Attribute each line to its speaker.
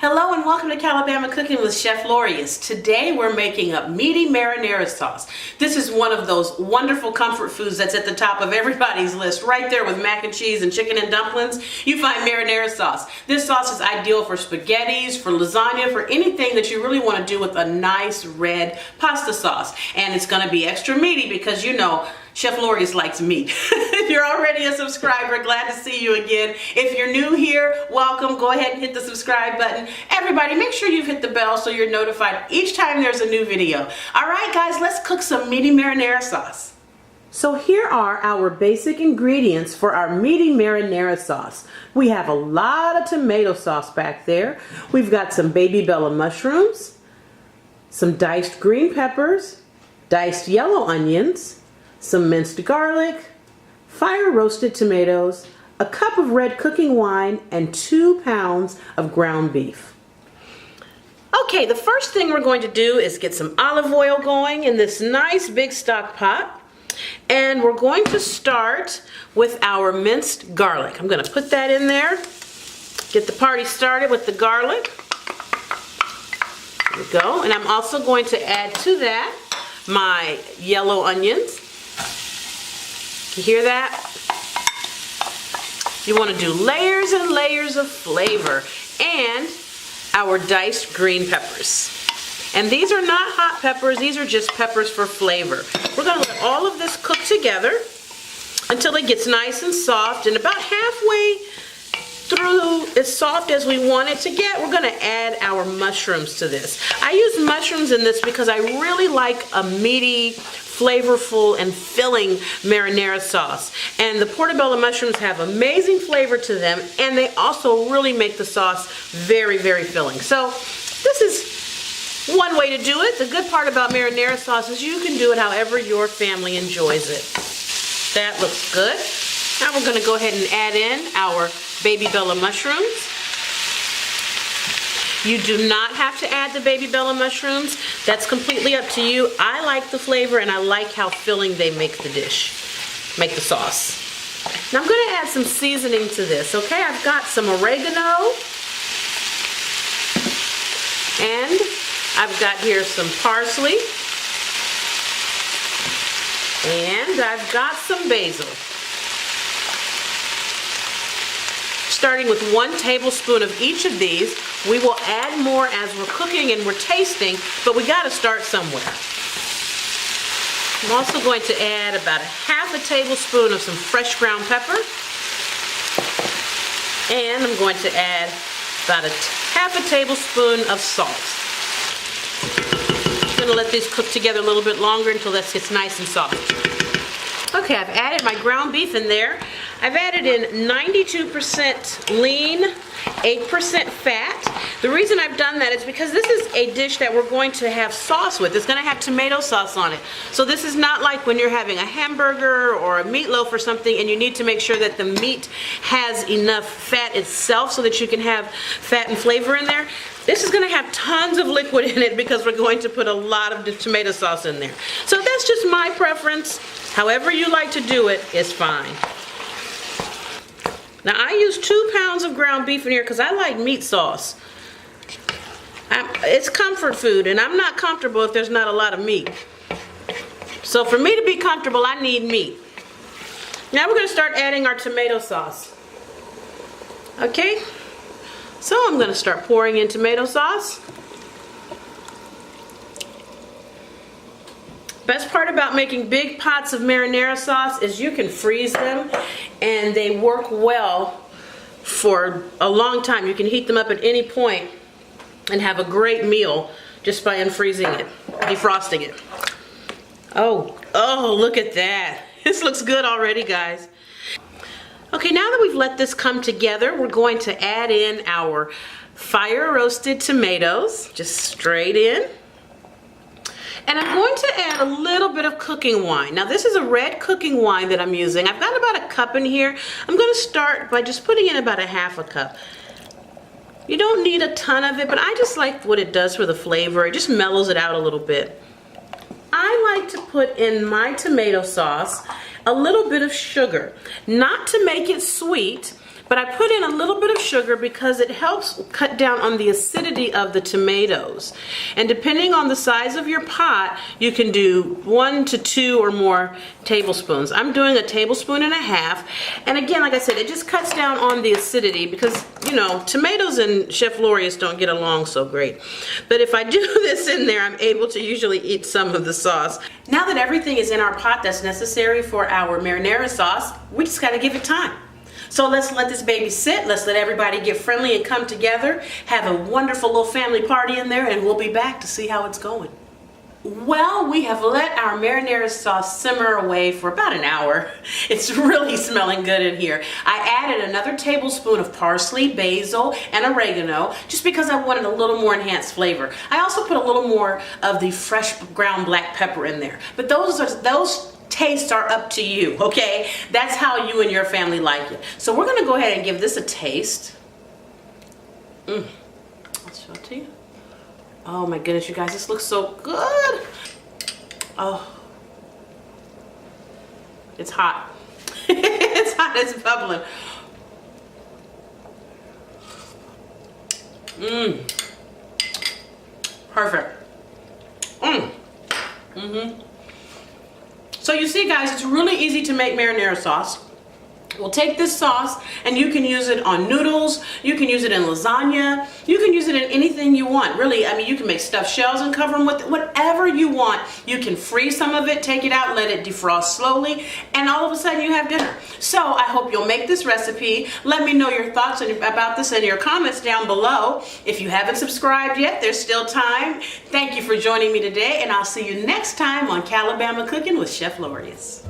Speaker 1: Hello and welcome to Calabama Cooking with Chef Lorious. Today we're making up meaty marinara sauce. This is one of those wonderful comfort foods that's at the top of everybody's list, right there with mac and cheese and chicken and dumplings. You find marinara sauce. This sauce is ideal for spaghettis, for lasagna, for anything that you really want to do with a nice red pasta sauce. And it's going to be extra meaty because you know Chef Lorious likes meat. If you're already a subscriber, glad to see you again. If you're new here, welcome. Go ahead and hit the subscribe button. Everybody, make sure you've hit the bell so you're notified each time there's a new video. All right, guys, let's cook some meaty marinara sauce. So here are our basic ingredients for our meaty marinara sauce. We have a lot of tomato sauce back there. We've got some baby bella mushrooms, some diced green peppers, diced yellow onions, some minced garlic, fire roasted tomatoes, a cup of red cooking wine, and 2 pounds of ground beef. Okay, the first thing we're going to do is get some olive oil going in this nice big stock pot. And we're going to start with our minced garlic. I'm going to put that in there. Get the party started with the garlic. There we go. And I'm also going to add to that my yellow onions. You hear that? You want to do layers and layers of flavor, and our diced green peppers. And these are not hot peppers, these are just peppers for flavor. We're going to let all of this cook together until it gets nice and soft, and about halfway through as soft as we want it to get, we're going to add our mushrooms to this. I use mushrooms in this because I really like a meaty, flavorful, and filling marinara sauce. And the portobello mushrooms have amazing flavor to them, and they also really make the sauce very, very filling. So this is one way to do it. The good part about marinara sauce is you can do it however your family enjoys it. That looks good. Now we're going to go ahead and add in our baby bella mushrooms. You do not have to add the baby bella mushrooms. That's completely up to you. I like the flavor and I like how filling they make the dish, make the sauce. Now I'm going to add some seasoning to this, okay? I've got some oregano, and I've got here some parsley, and I've got some basil. Starting with 1 tablespoon of each of these. We will add more as we're cooking and we're tasting, but we got to start somewhere. I'm also going to add about ½ a tablespoon of some fresh ground pepper, and I'm going to add about ½ a tablespoon of salt. I'm going to let these cook together a little bit longer until this gets nice and soft. Okay, I've added my ground beef in there. I've added in 92% lean, 8% fat. The reason I've done that is because this is a dish that we're going to have sauce with. It's going to have tomato sauce on it. So this is not like when you're having a hamburger or a meatloaf or something and you need to make sure that the meat has enough fat itself so that you can have fat and flavor in there. This is going to have tons of liquid in it because we're going to put a lot of the tomato sauce in there. So that's just my preference. However you like to do it is fine. Now I use 2 pounds of ground beef in here because I like meat sauce. It's comfort food and I'm not comfortable if there's not a lot of meat. So for me to be comfortable, I need meat. Now we're going to start adding our tomato sauce. Okay? So I'm going to start pouring in tomato sauce. Best part about making big pots of marinara sauce is you can freeze them and they work well for a long time. You can heat them up at any point and have a great meal just by unfreezing it, defrosting it. Oh, look at that. This looks good already, guys. Okay, now that we've let this come together, we're going to add in our fire roasted tomatoes, just straight in. And I'm going to add a little bit of cooking wine. Now this is a red cooking wine that I'm using. I've got about a cup in here. I'm going to start by just putting in about ½ a cup. You don't need a ton of it, but I just like what it does for the flavor. It just mellows it out a little bit. I like to put in my tomato sauce a little bit of sugar, not to make it sweet, But I put in a little bit of sugar because it helps cut down on the acidity of the tomatoes. And depending on the size of your pot, you can do 1 to 2 or more tablespoons. I'm doing a tablespoon and a half. And again, like I said, it just cuts down on the acidity because, you know, tomatoes and Chef Lorious don't get along so great. But if I do this in there, I'm able to usually eat some of the sauce. Now that everything is in our pot that's necessary for our marinara sauce, we just gotta give it time. So let's let this baby sit. Let's let everybody get friendly and come together. Have a wonderful little family party in there, and we'll be back to see how it's going. Well, we have let our marinara sauce simmer away for about an hour. It's really smelling good in here. I added another tablespoon of parsley, basil, and oregano just because I wanted a little more enhanced flavor. I also put a little more of the fresh ground black pepper in there. But those tastes are up to you, okay? That's how you and your family like it. So we're gonna go ahead and give this a taste. I'll show it to you. Oh my goodness, you guys, this looks so good. Oh, it's hot. It's hot, it's bubbling. Perfect. So you see, guys, it's really easy to make marinara sauce. We'll take this sauce and you can use it on noodles, you can use it in lasagna, you can use it in anything you want. Really, I mean, you can make stuffed shells and cover them with it, whatever you want. You can freeze some of it, take it out, let it defrost slowly, and all of a sudden you have dinner. So I hope you'll make this recipe. Let me know your thoughts about this in your comments down below. If you haven't subscribed yet, there's still time. Thank you for joining me today, and I'll see you next time on Calabama Cooking with Chef Lorious.